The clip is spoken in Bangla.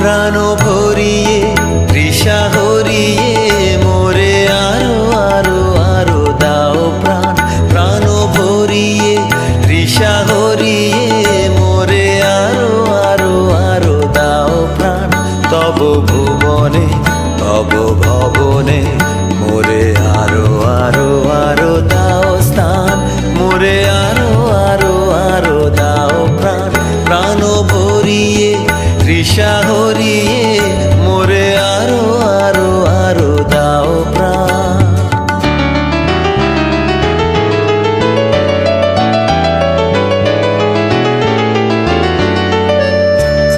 প্রাণ ভরিয়ে তৃষা হরিয়ে মোরে আরো আরো আরো দাও প্রাণ। প্রাণ ভরিয়ে তৃষা হরিয়ে মোরে আরো আরো আরো দাও প্রাণ। তব ভুবনে তব ভবনে মোরে আরো আরো আরো দাও স্থান। মোরে আরো আরো আরো দাও প্রাণ। প্রাণ ভরিয়ে তৃষা হরিয়ে